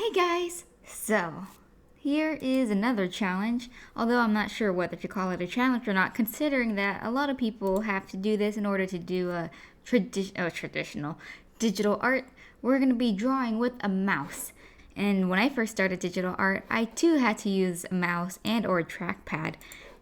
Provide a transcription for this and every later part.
Hey guys! So, here is another challenge, although I'm not sure whether to call it a challenge or not, considering that a lot of people have to do this in order to do a traditional digital art. We're going to be drawing with a mouse. And when I first started digital art, I too had to use a mouse and or a trackpad.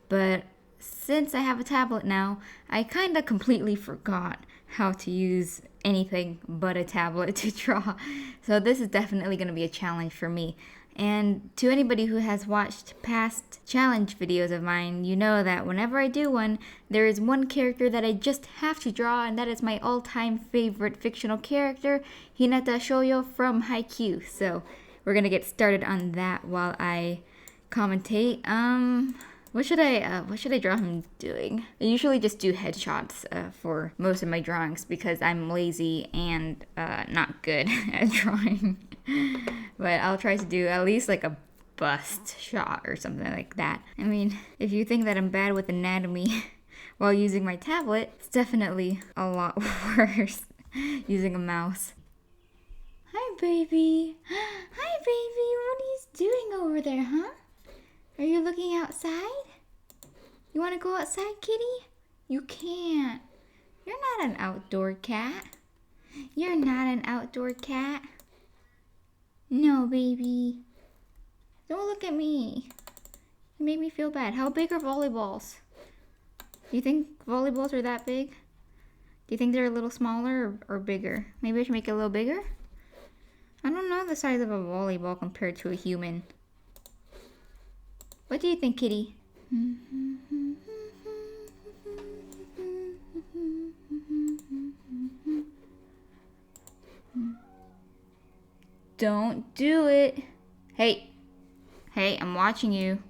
But since I have a tablet now, I kind of completely forgot how to use anything but a tablet to draw. So this is definitely going to be a challenge for me. And to anybody who has watched past challenge videos of mine, you know that whenever I do one, there is one character that I just have to draw, and that is my all-time favorite fictional character, Hinata Shoyo from Haikyuu. So we're going to get started on that while I commentate. What should I draw him doing? I usually just do headshots for most of my drawings because I'm lazy and not good at drawing. But I'll try to do at least like a bust shot or something like that. I mean, if you think that I'm bad with anatomy while using my tablet, it's definitely a lot worse using a mouse. Hi, baby. Hi, baby. What are you doing over there, huh? Are you looking outside? You want to go outside, kitty? You can't. You're not an outdoor cat. You're not an outdoor cat. No, baby. Don't look at me. You made me feel bad. How big are volleyballs? Do you think volleyballs are that big? Do you think they're a little smaller or bigger? Maybe I should make it a little bigger? I don't know the size of a volleyball compared to a human. What do you think, kitty? Don't do it. Hey, I'm watching you.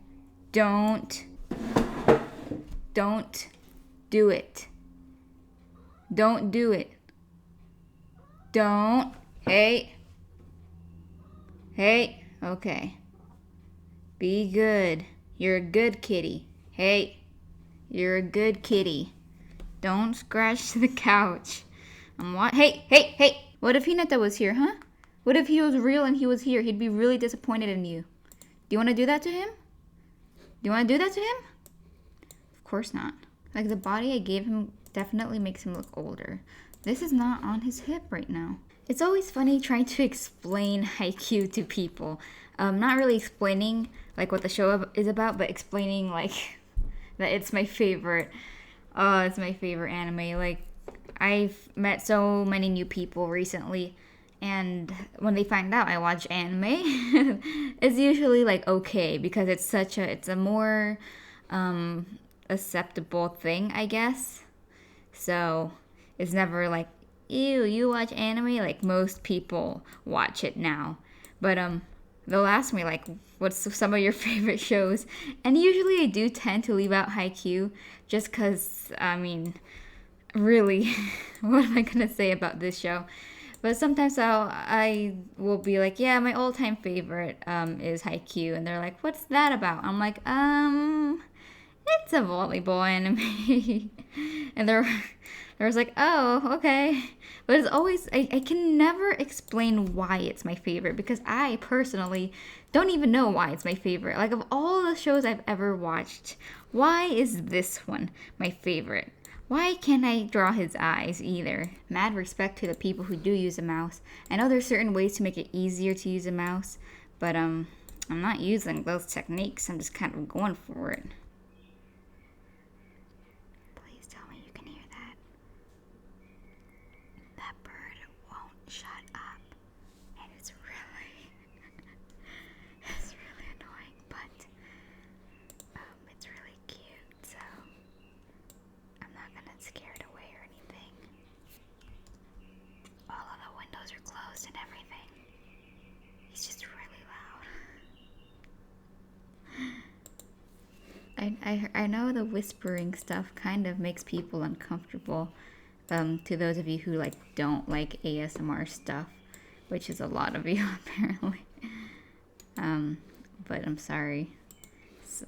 Don't do it. Don't do it. Don't. Hey, okay. Be good. You're a good kitty. Hey, you're a good kitty. Don't scratch the couch. Hey. What if Hinata was here, huh? What if he was real and he was here? He'd be really disappointed in you. Do you want to do that to him? Of course not. Like, the body I gave him definitely makes him look older. This is not on his hip right now. It's always funny trying to explain Haikyuu to people. Not really explaining like what the show is about, but explaining like that it's my favorite. It's my favorite anime. Like, I've met so many new people recently, and when they find out I watch anime, it's usually like okay, because it's a more acceptable thing, I guess. So it's never like, ew, you watch anime? Like, most people watch it now. But they'll ask me like, what's some of your favorite shows? And usually I do tend to leave out Haikyuu just because, I mean, really, what am I gonna say about this show? But sometimes I will be like, yeah, my all-time favorite is Haikyuu, and they're like, what's that about? I'm like, it's a volleyball anime. And there's like, oh, okay. But it's always, I can never explain why it's my favorite, because I personally don't even know why it's my favorite. Like, of all the shows I've ever watched, why is this one my favorite? Why can't I draw his eyes either? Mad respect to the people who do use a mouse. I know there's certain ways to make it easier to use a mouse, but I'm not using those techniques. I'm just kind of going for it. Please tell me you can hear that. That bird won't shut up. And it's really annoying, but it's really cute, so I'm not gonna scare it away or anything. All of the windows are closed and everything. He's just really loud. I know the whispering stuff kind of makes people uncomfortable. To those of you who like don't like ASMR stuff, which is a lot of you apparently. But I'm sorry.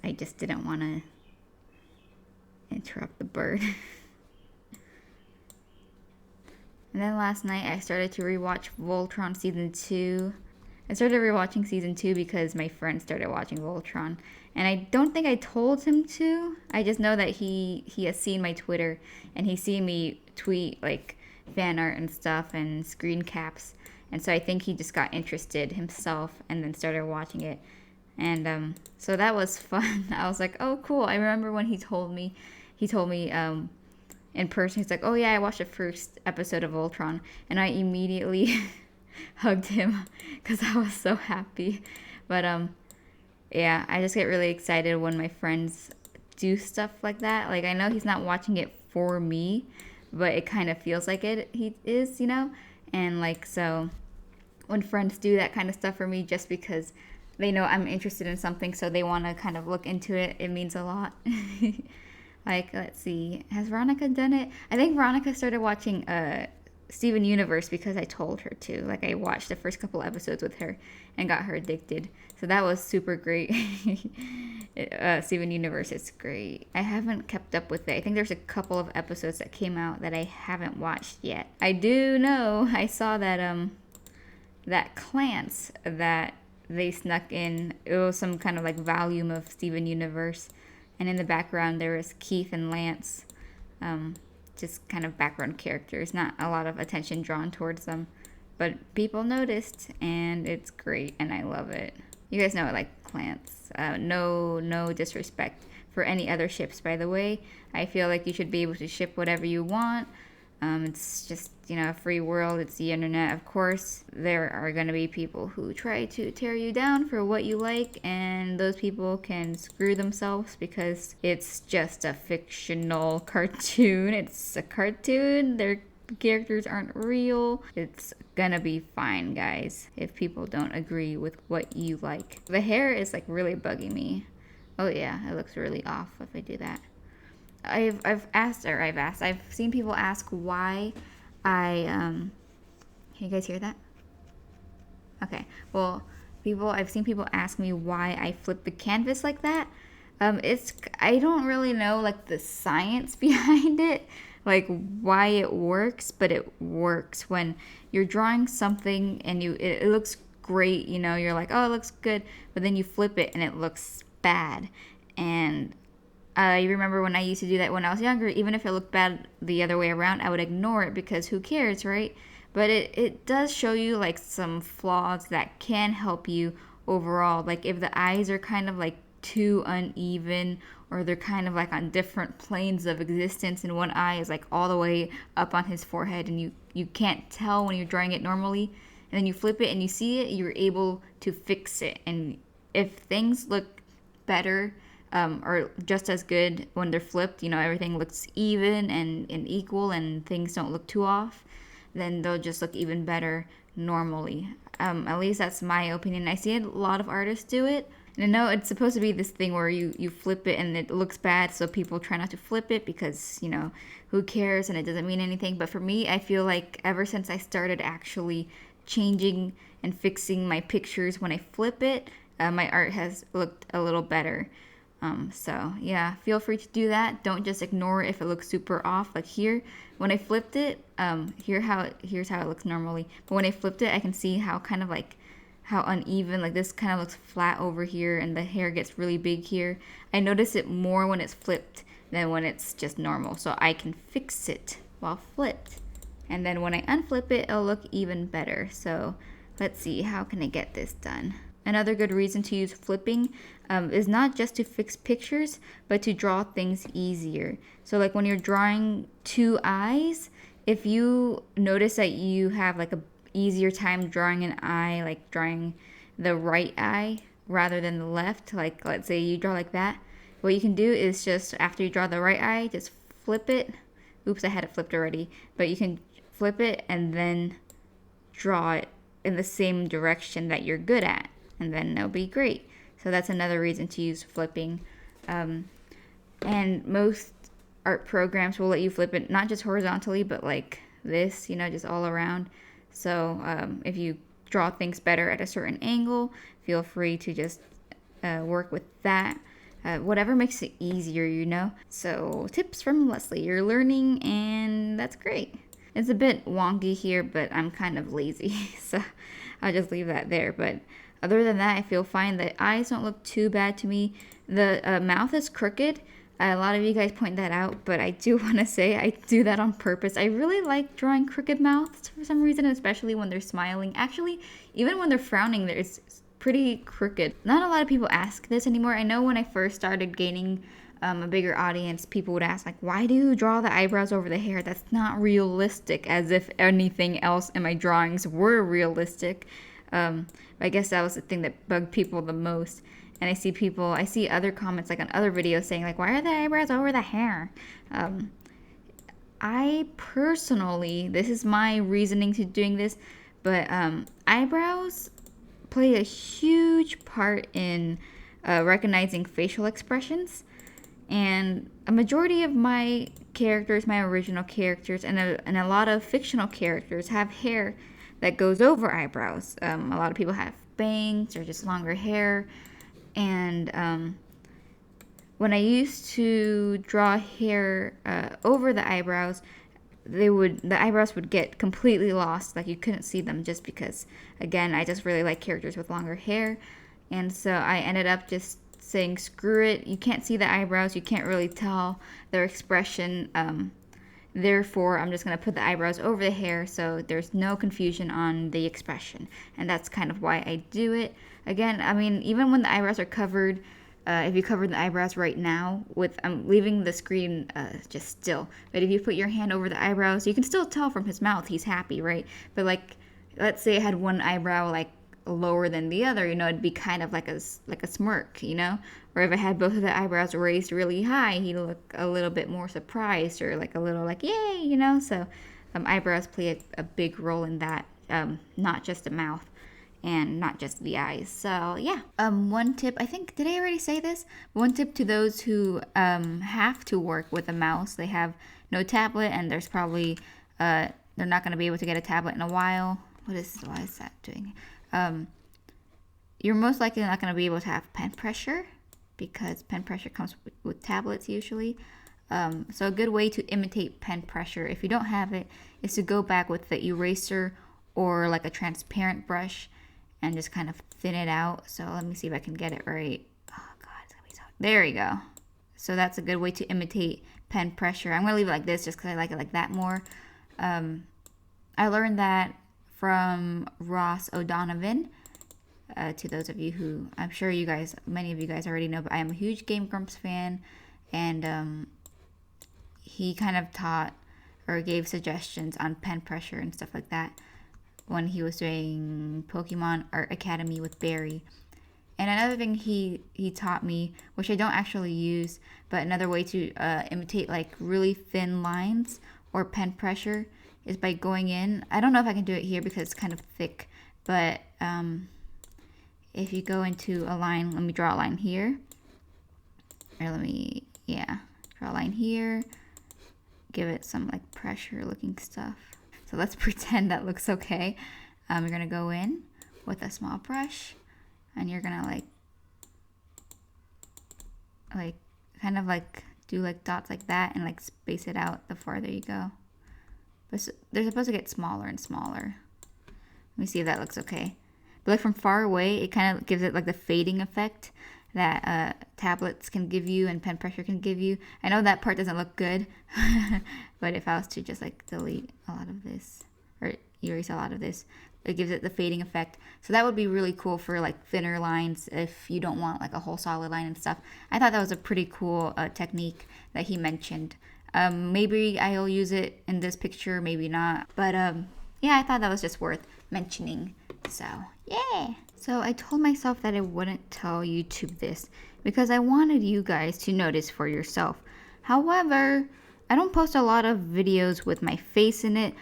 I just didn't want to interrupt the bird. And then last night I started to rewatch Voltron Season 2. I started rewatching season 2 because my friend started watching Voltron, and I don't think I told him to. I just know that he has seen my Twitter, and he's seen me tweet like fan art and stuff and screen caps, and so I think he just got interested himself and then started watching it. And so that was fun. I was like, oh, cool. I remember when he told me in person, he's like, oh, yeah, I watched the first episode of Voltron. And I immediately hugged him because I was so happy. But yeah, I just get really excited when my friends do stuff like that. Like, I know he's not watching it for me, but it kind of feels like he is, And like, so when friends do that kind of stuff for me just because they know I'm interested in something, so they want to kind of look into it, it means a lot. Like, let's see, has Veronica done it? I think Veronica started watching Steven Universe because I told her to. Like, I watched the first couple episodes with her and got her addicted. So that was super great. Steven Universe is great. I haven't kept up with it. I think there's a couple of episodes that came out that I haven't watched yet. I do know I saw that Clance that they snuck in. It was some kind of like volume of Steven Universe, and in the background there was Keith and Lance, just kind of background characters, not a lot of attention drawn towards them, but people noticed, and it's great, and I love it. You guys know I like Clance. No disrespect for any other ships, by the way. I feel like you should be able to ship whatever you want. It's just, a free world. It's the internet. Of course, there are going to be people who try to tear you down for what you like, and those people can screw themselves because it's just a fictional cartoon. It's a cartoon. Their characters aren't real. It's gonna be fine, guys, if people don't agree with what you like. The hair is like really bugging me. Oh yeah, it looks really off if I do that. I've seen people ask why can you guys hear that? Okay. Well, I've seen people ask me why I flip the canvas like that. I don't really know like the science behind it, like why it works, but it works when you're drawing something and it looks great, you're like, oh, it looks good, but then you flip it and it looks bad. And I remember when I used to do that when I was younger, even if it looked bad the other way around, I would ignore it because who cares, right? But it does show you like some flaws that can help you overall. Like if the eyes are kind of like too uneven, or they're kind of like on different planes of existence, and one eye is like all the way up on his forehead and you can't tell when you're drawing it normally, and then you flip it and you see it, you're able to fix it. And if things look better, or just as good when they're flipped, everything looks even and equal and things don't look too off, then they'll just look even better normally. At least that's my opinion. I see a lot of artists do it. And I know it's supposed to be this thing where you flip it and it looks bad, so people try not to flip it because, who cares and it doesn't mean anything. But for me, I feel like ever since I started actually changing and fixing my pictures when I flip it, my art has looked a little better. So yeah, feel free to do that. Don't just ignore it if it looks super off. Like here, when I flipped it, here's how it looks normally. But when I flipped it, I can see how kind of like how uneven, like this kind of looks flat over here and the hair gets really big here. I notice it more when it's flipped than when it's just normal. So I can fix it while flipped. And then when I unflip it, it'll look even better. So let's see, how can I get this done? Another good reason to use flipping is not just to fix pictures, but to draw things easier. So like when you're drawing two eyes, if you notice that you have like a easier time drawing an eye, like drawing the right eye rather than the left, like let's say you draw like that, what you can do is just after you draw the right eye, just flip it. Oops, I had it flipped already, but you can flip it and then draw it in the same direction that you're good at, and then it'll be great. So that's another reason to use flipping. And most art programs will let you flip it not just horizontally, but like this, just all around. So if you draw things better at a certain angle, feel free to just work with that. Whatever makes it easier, So tips from Leslie. You're learning, and that's great. It's a bit wonky here, but I'm kind of lazy, so I'll just leave that there. But other than that, I feel fine. The eyes don't look too bad to me. The mouth is crooked. A lot of you guys point that out, but I do want to say I do that on purpose. I really like drawing crooked mouths for some reason, especially when they're smiling. Actually, even when they're frowning, it's pretty crooked. Not a lot of people ask this anymore. I know when I first started gaining a bigger audience, people would ask, like, why do you draw the eyebrows over the hair? That's not realistic, as if anything else in my drawings were realistic. But I guess that was the thing that bugged people the most. And I see other comments, like on other videos, saying, like, why are the eyebrows over the hair? I personally, this is my reasoning to doing this, but eyebrows play a huge part in recognizing facial expressions. And a majority of my characters, my original characters, and a lot of fictional characters have hair that goes over eyebrows. A lot of people have bangs or just longer hair. And when I used to draw hair over the eyebrows, the eyebrows would get completely lost. Like, you couldn't see them, just because, again, I just really like characters with longer hair. And so I ended up just saying, screw it. You can't see the eyebrows. You can't really tell their expression. Therefore, I'm just going to put the eyebrows over the hair so there's no confusion on the expression. And that's kind of why I do it. Again, I mean, even when the eyebrows are covered, if you cover the eyebrows right now, I'm leaving the screen just still. But if you put your hand over the eyebrows, you can still tell from his mouth he's happy, right? But like, let's say I had one eyebrow like lower than the other, it'd be kind of like a smirk, Or if I had both of the eyebrows raised really high, he'd look a little bit more surprised, or like a little like, yay, So eyebrows play a big role in that, not just the mouth and not just the eyes. So yeah, one tip, I think, did I already say this? One tip to those who have to work with a mouse, they have no tablet, and there's probably they're not going to be able to get a tablet in a while. Why is that doing? You're most likely not going to be able to have pen pressure, because pen pressure comes with tablets usually. So a good way to imitate pen pressure, if you don't have it, is to go back with the eraser or like a transparent brush and just kind of thin it out. So let me see if I can get it right. Oh God, it's gonna be so. There you go. So that's a good way to imitate pen pressure. I'm gonna leave it like this just because I like it like that more. I learned that from Ross O'Donovan. To those of you who, I'm sure many of you guys already know, but I am a huge Game Grumps fan, and he kind of taught or gave suggestions on pen pressure and stuff like that when he was doing Pokemon Art Academy with Barry. And another thing he taught me, which I don't actually use, but another way to imitate like really thin lines or pen pressure, is by going in. I don't know if I can do it here because it's kind of thick, but if you go into a line, let me draw a line here. Or draw a line here. Give it some like pressure looking stuff. So let's pretend that looks okay. You're gonna go in with a small brush, and you're gonna like kind of like do like dots like that, and like space it out the farther you go. But they're supposed to get smaller and smaller. Let me see if that looks okay. But like from far away, it kind of gives it like the fading effect that tablets can give you and pen pressure can give you. I know that part doesn't look good, but if I was to just like delete a lot of this or erase a lot of this, it gives it the fading effect. So that would be really cool for like thinner lines if you don't want like a whole solid line and stuff. I thought that was a pretty cool technique that he mentioned. Maybe I'll use it in this picture, maybe not. But yeah, I thought that was just worth mentioning. So yeah. So I told myself that I wouldn't tell YouTube this because I wanted you guys to notice for yourself. However, I don't post a lot of videos with my face in it,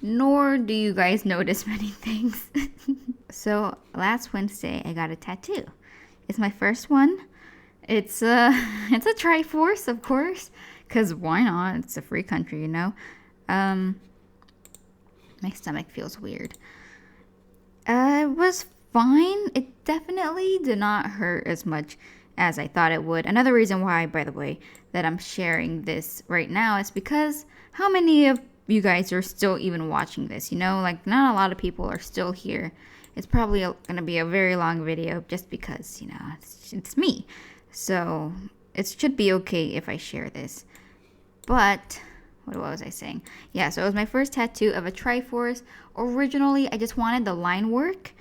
nor do you guys notice many things. So last Wednesday, I got a tattoo. It's my first one. It's a Triforce, of course, because why not? It's a free country, My stomach feels weird. It was fine. It definitely did not hurt as much as I thought it would. Another reason why, by the way, that I'm sharing this right now is because how many of you guys are still even watching this, like not a lot of people are still here. It's probably gonna be a very long video just because, it's me. So it should be okay if I share this. But what was I saying? Yeah, so it was my first tattoo of a Triforce. Originally, I just wanted the line work,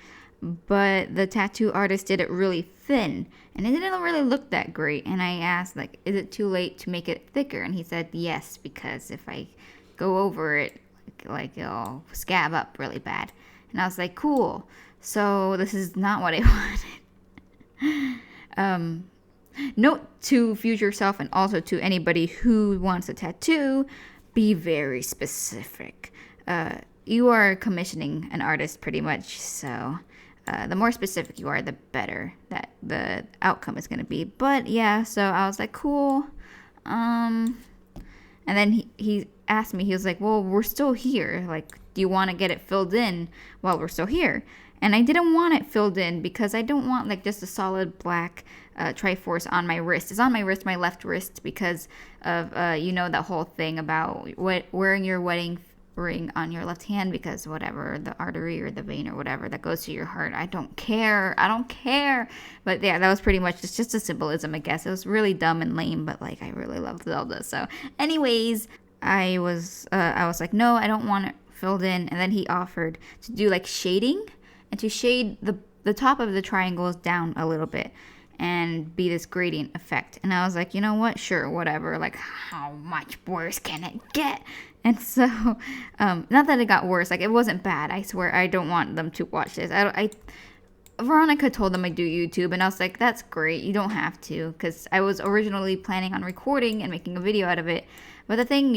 but the tattoo artist did it really thin, and it didn't really look that great. And I asked, like, is it too late to make it thicker? And he said yes, because if I go over it, like it'll scab up really bad. And I was like, cool. So this is not what I wanted. Note to future self and also to anybody who wants a tattoo, be very specific. You are commissioning an artist pretty much, so the more specific you are, the better that the outcome is going to be. But yeah, so I was like, cool. And then he asked me, he was like, well, we're still here. Like, do you want to get it filled in while we're still here? And I didn't want it filled in because I don't want like just a solid black Triforce on my wrist. It's on my wrist, my left wrist, because of, that whole thing about wearing your wedding ring on your left hand because whatever, the artery or the vein or whatever that goes to your heart. I don't care. But yeah, that was pretty much just a symbolism, I guess. It was really dumb and lame, but like I really love Zelda. So anyways, I was like, no, I don't want it filled in. And then he offered to do like shading and to shade the top of the triangles down a little bit and be this gradient effect. And I was like, you know what? Sure, whatever. Like, how much worse can it get? And so, not that it got worse. Like, it wasn't bad. I swear, I don't want them to watch this. Veronica told them I do YouTube, and I was like, that's great. You don't have to, because I was originally planning on recording and making a video out of it. But the thing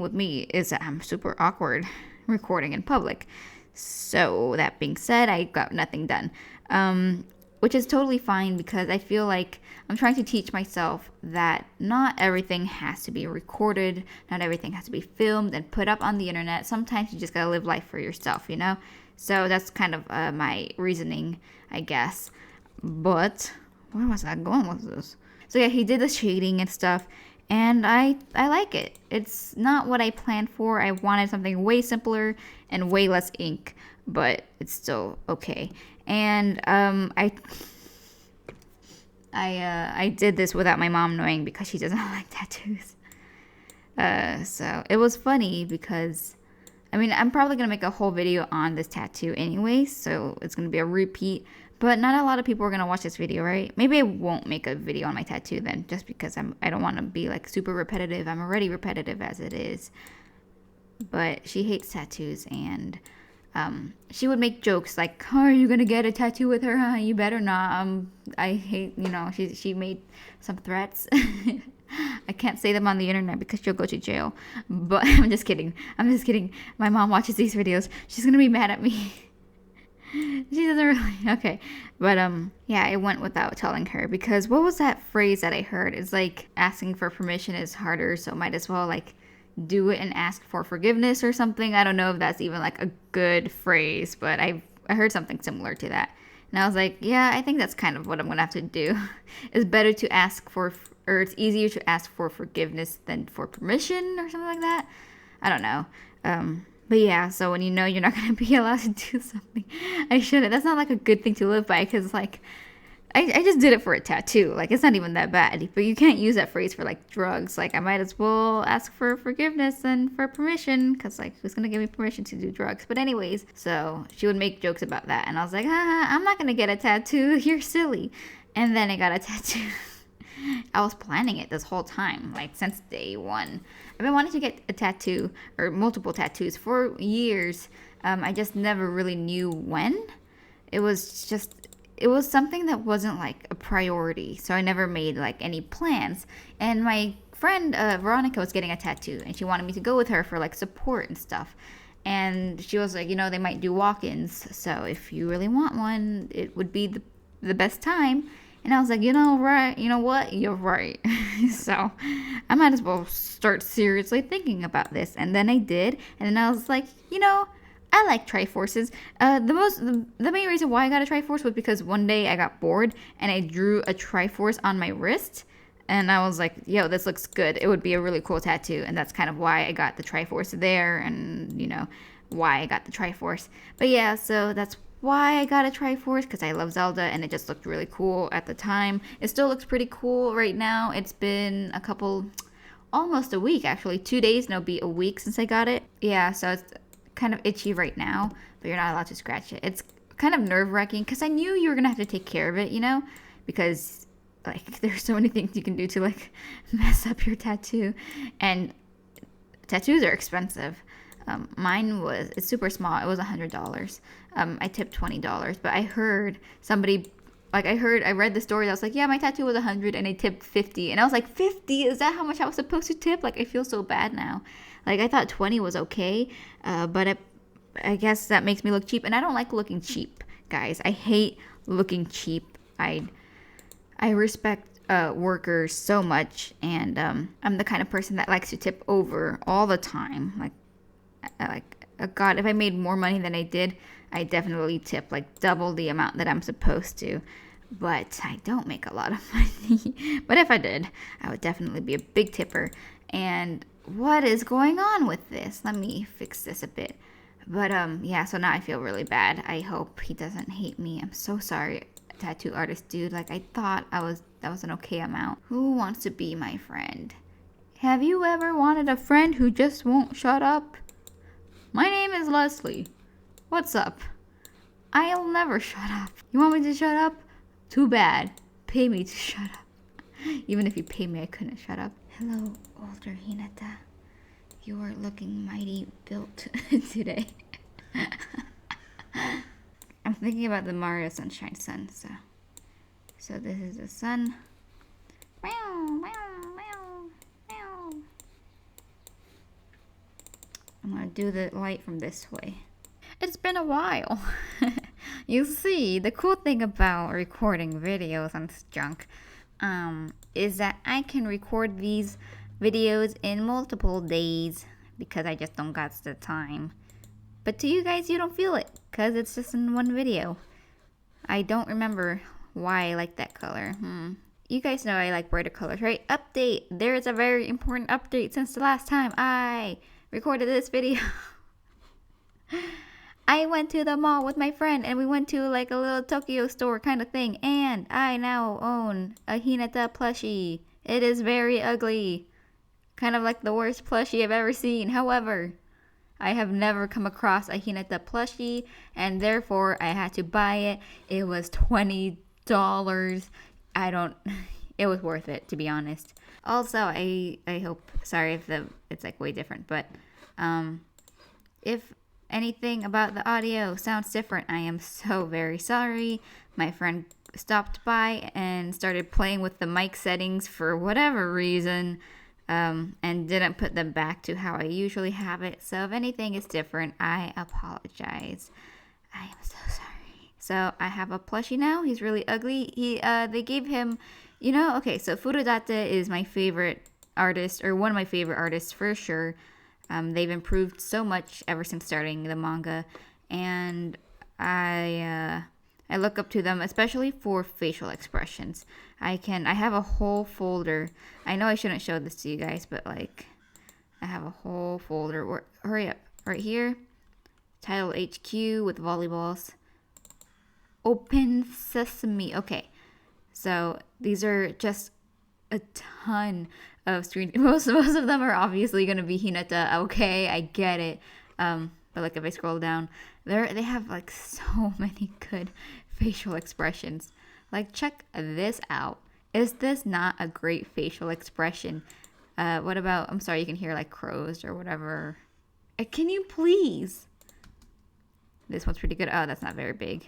with me is that I'm super awkward recording in public. So that being said, I got nothing done, which is totally fine because I feel like I'm trying to teach myself that not everything has to be recorded, not everything has to be filmed and put up on the internet. Sometimes you just gotta live life for yourself, So that's kind of my reasoning, I guess. But where was I going with this? So yeah, he did the shading and stuff. And I like it. It's not what I planned for. I wanted something way simpler and way less ink, but it's still okay. And I did this without my mom knowing because she doesn't like tattoos. So it was funny because, I'm probably going to make a whole video on this tattoo anyway, so it's going to be a repeat. But not a lot of people are going to watch this video, right? Maybe I won't make a video on my tattoo then, just because I don't want to be like super repetitive. I'm already repetitive as it is. But she hates tattoos, and she would make jokes like, oh, are you going to get a tattoo with her? Huh? You better not. I hate, she made some threats. I can't say them on the internet because she'll go to jail. But I'm just kidding. My mom watches these videos. She's going to be mad at me. She doesn't really. Okay. But, yeah, I went without telling her because what was that phrase that I heard? It's like asking for permission is harder, so might as well, like, do it and ask for forgiveness or something. I don't know if that's even, like, a good phrase, but I heard something similar to that. And I was like, yeah, I think that's kind of what I'm going to have to do. It's better to ask for, or it's easier to ask for forgiveness than for permission or something like that. I don't know. But yeah, so when you're not going to be allowed to do something, I shouldn't. That's not like a good thing to live by because like, I just did it for a tattoo. Like, it's not even that bad. But you can't use that phrase for like drugs. Like, I might as well ask for forgiveness than for permission because like, who's going to give me permission to do drugs? But anyways, so she would make jokes about that. And I was like, I'm not going to get a tattoo. You're silly. And then I got a tattoo. I was planning it this whole time, like since day one. I've been wanting to get a tattoo or multiple tattoos for years. I just never really knew when. It was something that wasn't like a priority. So I never made like any plans. And my friend Veronica was getting a tattoo and she wanted me to go with her for like support and stuff. And she was like, they might do walk-ins. So if you really want one, it would be the best time. And I was like, right, you know what? You're right. So I might as well start seriously thinking about this. And then I did. And then I was like, I like Triforces. The main reason why I got a Triforce was because one day I got bored and I drew a Triforce on my wrist. And I was like, yo, this looks good. It would be a really cool tattoo. And that's kind of why I got the Triforce there and, you know, why I got the Triforce. But yeah, so that's why I got a Triforce, because I love Zelda and it just looked really cool at the time. It still looks pretty cool right now. It's been almost a week actually. 2 days, and it'll be a week since I got it. Yeah, so it's kind of itchy right now, but you're not allowed to scratch it. It's kind of nerve-wracking because I knew you were gonna have to take care of it, you know, because like there's so many things you can do to like mess up your tattoo, and tattoos are expensive. It's super small. It was $100. I tipped $20, but I heard somebody, like I read the story that was like, yeah, my tattoo was 100 and I tipped 50, and I was like, 50? Is that how much I was supposed to tip? Like I feel so bad now. Like I thought 20 was okay, but I guess that makes me look cheap, and I don't like looking cheap, guys. I hate looking cheap. I respect workers so much, and I'm the kind of person that likes to tip over all the time. God, if I made more money than I did, I definitely tip like double the amount that I'm supposed to. But I don't make a lot of money. But if I did, I would definitely be a big tipper. And what is going on with this? Let me fix this a bit. But yeah, so now I feel really bad. I hope he doesn't hate me. I'm so sorry, tattoo artist dude. Like I thought that was an okay amount. Who wants to be my friend? Have you ever wanted a friend who just won't shut up? My name is Leslie. What's up? I'll never shut up. You want me to shut up? Too bad. Pay me to shut up. Even if you pay me, I couldn't shut up. Hello, older Hinata. You are looking mighty built today. I'm thinking about the Mario Sunshine Sun, so this is the sun. Meow, meow, meow, meow. I'm gonna do the light from this way. It's been a while. You see, the cool thing about recording videos on this junk is that I can record these videos in multiple days because I just don't got the time. But to you guys, you don't feel it because it's just in one video. I don't remember why I like that color. You guys know I like brighter colors, right? Update! There is a very important update since the last time I recorded this video. I went to the mall with my friend and we went to like a little Tokyo store kind of thing, and I now own a Hinata plushie. It is very ugly. Kind of like the worst plushie I've ever seen. However, I have never come across a Hinata plushie, and therefore I had to buy it. It was $20. It was worth it, to be honest. Also, I hope, sorry if it's like way different, but if anything about the audio sounds different, I am so very sorry. My friend stopped by and started playing with the mic settings for whatever reason, and didn't put them back to how I usually have it. So if anything is different, I apologize. I am so sorry. So I have a plushie now. He's really ugly. They gave him, okay, so Furudate is my favorite artist, or one of my favorite artists for sure. They've improved so much ever since starting the manga, and I look up to them, especially for facial expressions. I have a whole folder. I know I shouldn't show this to you guys, but like, I have a whole folder. Hurry up, right here, title HQ with volleyballs. Open Sesame. Okay, so these are just a ton of screen. Most of them are obviously gonna be Hinata. Okay, I get it. But like if I scroll down, they have like so many good facial expressions. Like check this out. Is this not a great facial expression? What about? I'm sorry, you can hear like crows or whatever. Can you please? This one's pretty good. Oh, that's not very big.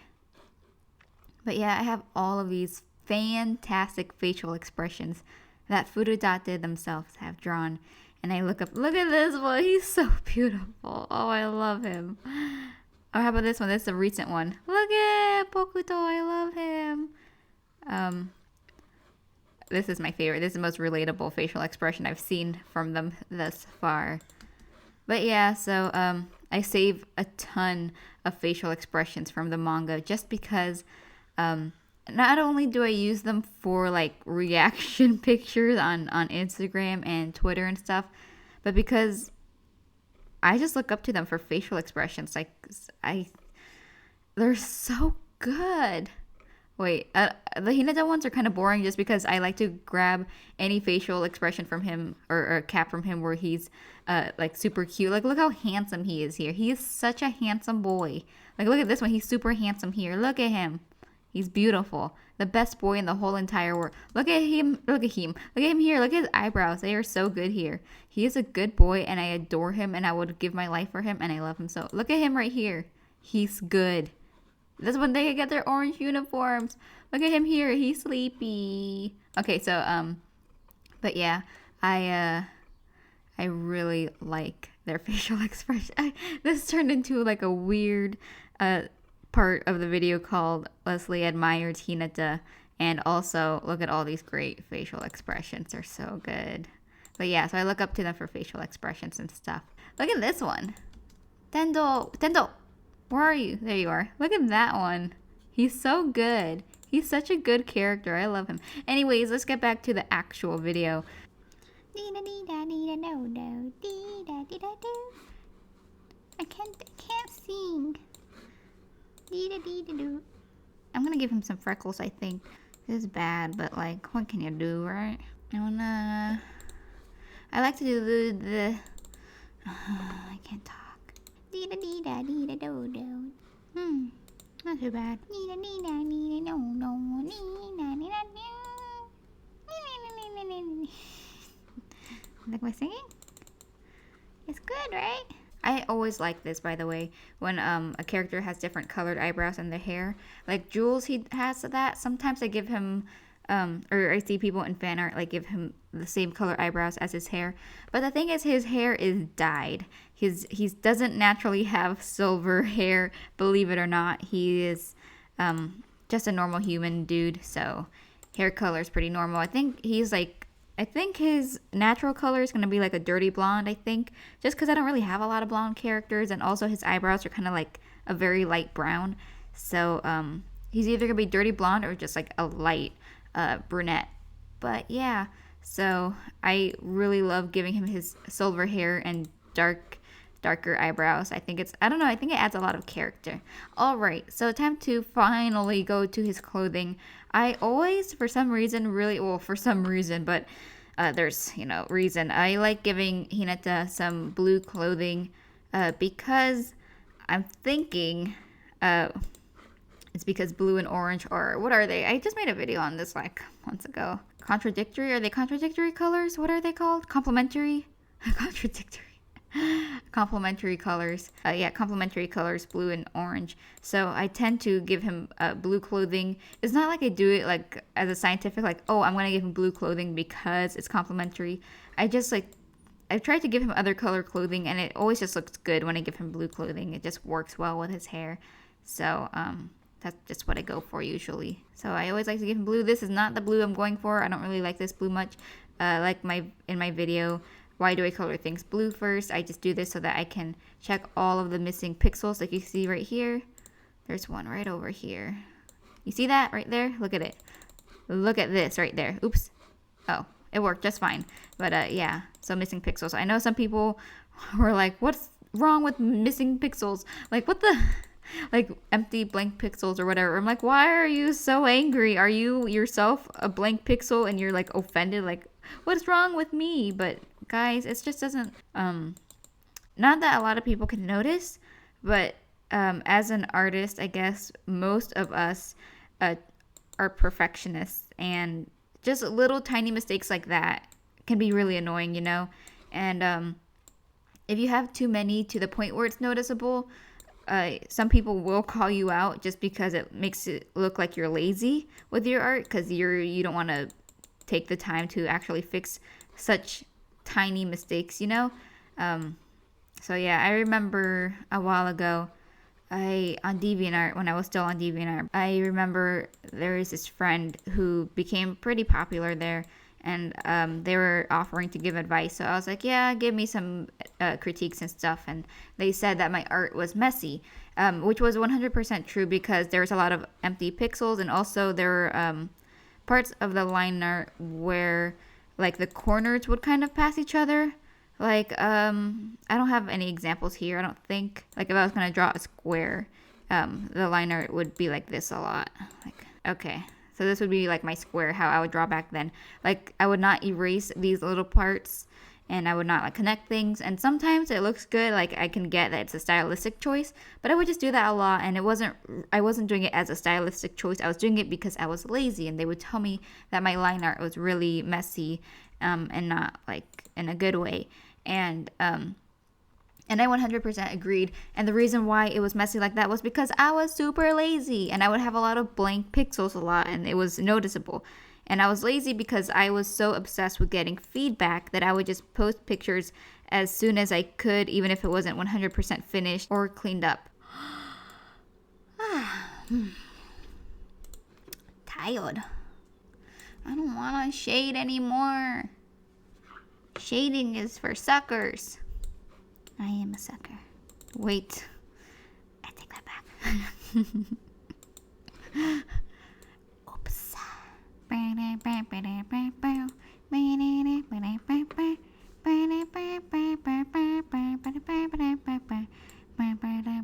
But yeah, I have all of these fantastic facial expressions that Furudate themselves have drawn. And I look at this one. He's so beautiful. Oh, I love him. Or how about this one? This is a recent one. Look at Bokuto. I love him. This is my favorite. This is the most relatable facial expression I've seen from them thus far. But yeah, so I save a ton of facial expressions from the manga just because not only do I use them for like reaction pictures on Instagram and Twitter and stuff, but because I just look up to them for facial expressions. Like they're so good. Wait, the Hinata ones are kind of boring just because I like to grab any facial expression from him or cap from him where he's like super cute. Like look how handsome he is here. He is such a handsome boy. Like look at this one. He's super handsome here. Look at him. He's beautiful. The best boy in the whole entire world. Look at him. Look at him. Look at him here. Look at his eyebrows. They are so good here. He is a good boy and I adore him and I would give my life for him and I love him so. Look at him right here. He's good. That's when they get their orange uniforms. Look at him here. He's sleepy. Okay, so but yeah, I really like their facial expression. This turned into like a weird part of the video called Leslie Admires Hinata, and also look at all these great facial expressions. They're so good. But yeah, so I look up to them for facial expressions and stuff. Look at this one. Tendo. Where are you? There you are. Look at that one. He's so good. He's such a good character. I love him. Anyways, let's get back to the actual video. I can't sing. I'm gonna give him some freckles, I think. This is bad, but like, what can you do, right? I like to do the I can't talk. Not too bad. Like my singing? It's good, right? I always like this, by the way, when a character has different colored eyebrows in their hair. Like Jules, he has that. Sometimes I give him, or I see people in fan art like give him the same color eyebrows as his hair. But the thing is, his hair is dyed. He doesn't naturally have silver hair, believe it or not. He is just a normal human dude, so hair color is pretty normal. I think his natural color is going to be like a dirty blonde, I think. Just because I don't really have a lot of blonde characters. And also his eyebrows are kind of like a very light brown. So he's either going to be dirty blonde or just like a light brunette. But yeah, so I really love giving him his silver hair and darker eyebrows. I think it adds a lot of character. Alright, so time to finally go to his clothing. I always, for some reason, but there's, reason. I like giving Hinata some blue clothing because I'm thinking it's because blue and orange are, what are they? I just made a video on this like months ago. Contradictory? Are they contradictory colors? What are they called? Complementary? Contradictory. Complementary colors. Complementary colors, blue and orange. So I tend to give him blue clothing. It's not like I do it like as a scientific, like, oh, I'm going to give him blue clothing because it's complementary. I've tried to give him other color clothing and it always just looks good when I give him blue clothing. It just works well with his hair. So that's just what I go for usually. So I always like to give him blue. This is not the blue I'm going for. I don't really like this blue much. In my video, why do I color things blue first? I just do this so that I can check all of the missing pixels. Like you see right here. There's one right over here. You see that right there? Look at it. Look at this right there. Oops. Oh, it worked just fine. But yeah, so missing pixels. I know some people were like, what's wrong with missing pixels? Like, what the... like empty blank pixels or whatever. I'm like, why are you so angry? Are you yourself a blank pixel and you're like offended? Like, what's wrong with me? But guys, it just doesn't not that a lot of people can notice, but as an artist, I guess most of us are perfectionists, and just little tiny mistakes like that can be really annoying, and if you have too many to the point where it's noticeable, some people will call you out just because it makes it look like you're lazy with your art, because you don't want to take the time to actually fix such tiny mistakes, So yeah, I remember a while ago, on DeviantArt, when I was still on DeviantArt, I remember there was this friend who became pretty popular there, and they were offering to give advice. So I was like, yeah, give me some critiques and stuff. And they said that my art was messy. which was 100% true because there was a lot of empty pixels, and also there were parts of the line art where like the corners would kind of pass each other. Like I don't have any examples here. I don't think. Like if I was gonna draw a square, the line art would be like this a lot. Like okay, so this would be like my square, how I would draw back then. Like I would not erase these little parts, and I would not like connect things. And sometimes it looks good, like I can get that it's a stylistic choice, but I would just do that a lot, and I wasn't doing it as a stylistic choice. I was doing it because I was lazy, and they would tell me that my line art was really messy, and not like in a good way. And I 100% agreed. And the reason why it was messy like that was because I was super lazy, and I would have a lot of blank pixels a lot, and it was noticeable. And I was lazy because I was so obsessed with getting feedback that I would just post pictures as soon as I could, even if it wasn't 100% finished or cleaned up. Tired. I don't want to shade anymore. Shading is for suckers. I am a sucker. Wait. I take that back. Oops.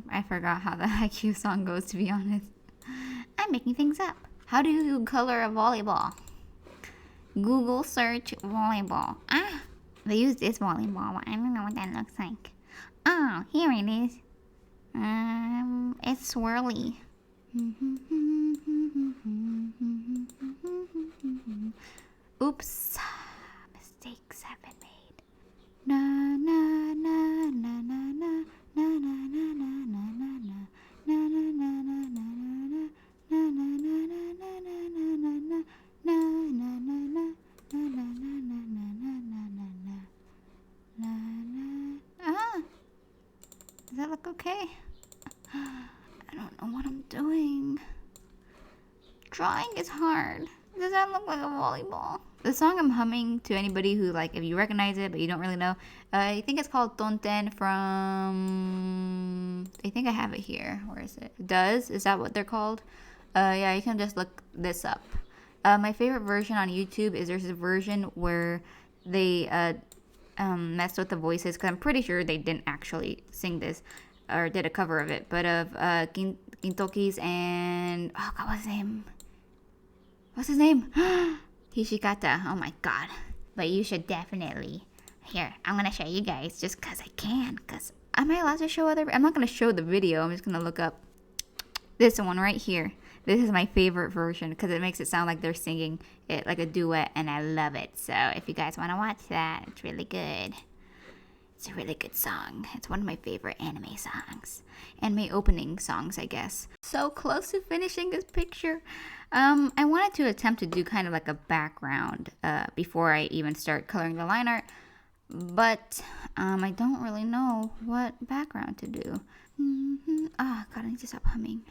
I forgot how the IQ song goes, to be honest. I'm making things up. How do you color a volleyball? Google search volleyball. They use this volleyball, but I don't know what that looks like. Oh, here it is. It's swirly. Oops. Mistakes have been made. Na na na na na na na na na na na na na na na na na na. Does that look okay? I don't know what I'm doing. Drawing is hard. Does that look like a volleyball? The song I'm humming, to anybody who, like, if you recognize it but you don't really know, I think it's called Tonten from... I think I have it here. Where is it? Does? Is that what they're called? Yeah, you can just look this up. My favorite version on YouTube is there's a version where they messed with the voices, because I'm pretty sure they didn't actually sing this or did a cover of it, but of Gintoki's and... Oh, God, what's his name? What's his name? Hishikata. Oh, my God. But you should definitely... Here, I'm going to show you guys just because I can. Because am I allowed to show other... I'm not going to show the video. I'm just going to look up this one right here. This is my favorite version because it makes it sound like they're singing it like a duet, and I love it. So if you guys want to watch that, it's really good. It's a really good song. It's one of my favorite anime songs. Anime opening songs, I guess. So close to finishing this picture. I wanted to attempt to do kind of like a background before I even start coloring the line art. But I don't really know what background to do. God, I need to stop humming.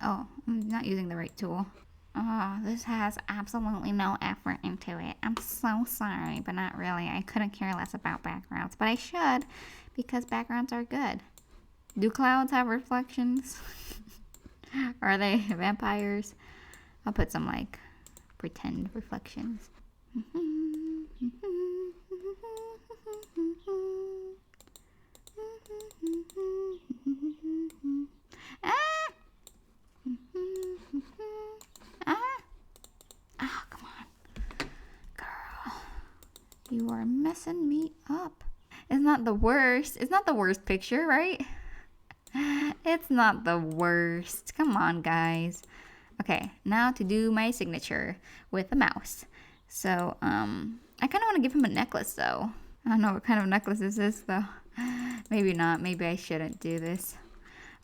Oh, I'm not using the right tool. Oh, this has absolutely no effort into it. I'm so sorry, but not really. I couldn't care less about backgrounds, but I should, because backgrounds are good. Do clouds have reflections? Are they vampires? I'll put some like pretend reflections. Come on. Girl. You are messing me up. It's not the worst. It's not the worst picture, right? It's not the worst. Come on, guys. Okay, now to do my signature with the mouse. So, I kind of want to give him a necklace, though. I don't know what kind of necklace this is, though. Maybe not. Maybe I shouldn't do this.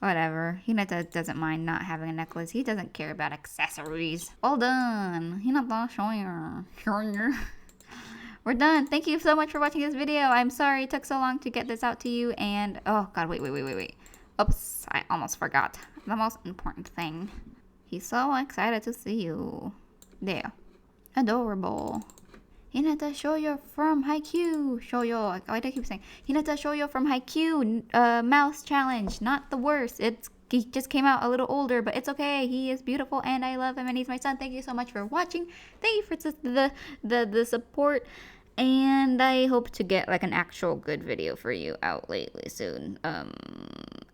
Whatever. Hinata doesn't mind not having a necklace. He doesn't care about accessories. All done. Hinata, show. We're done. Thank you so much for watching this video. I'm sorry it took so long to get this out to you. And, oh, God, wait. Oops, I almost forgot the most important thing. He's so excited to see you. There. Adorable. Hinata Shoyo from Haikyuu. Shoyo. Why do I keep saying Hinata Shoyo from Haikyuu? Mouse challenge. Not the worst. He just came out a little older, but it's okay. He is beautiful, and I love him, and he's my son. Thank you so much for watching. Thank you for the support, and I hope to get like an actual good video for you out lately soon.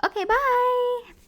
Okay, bye.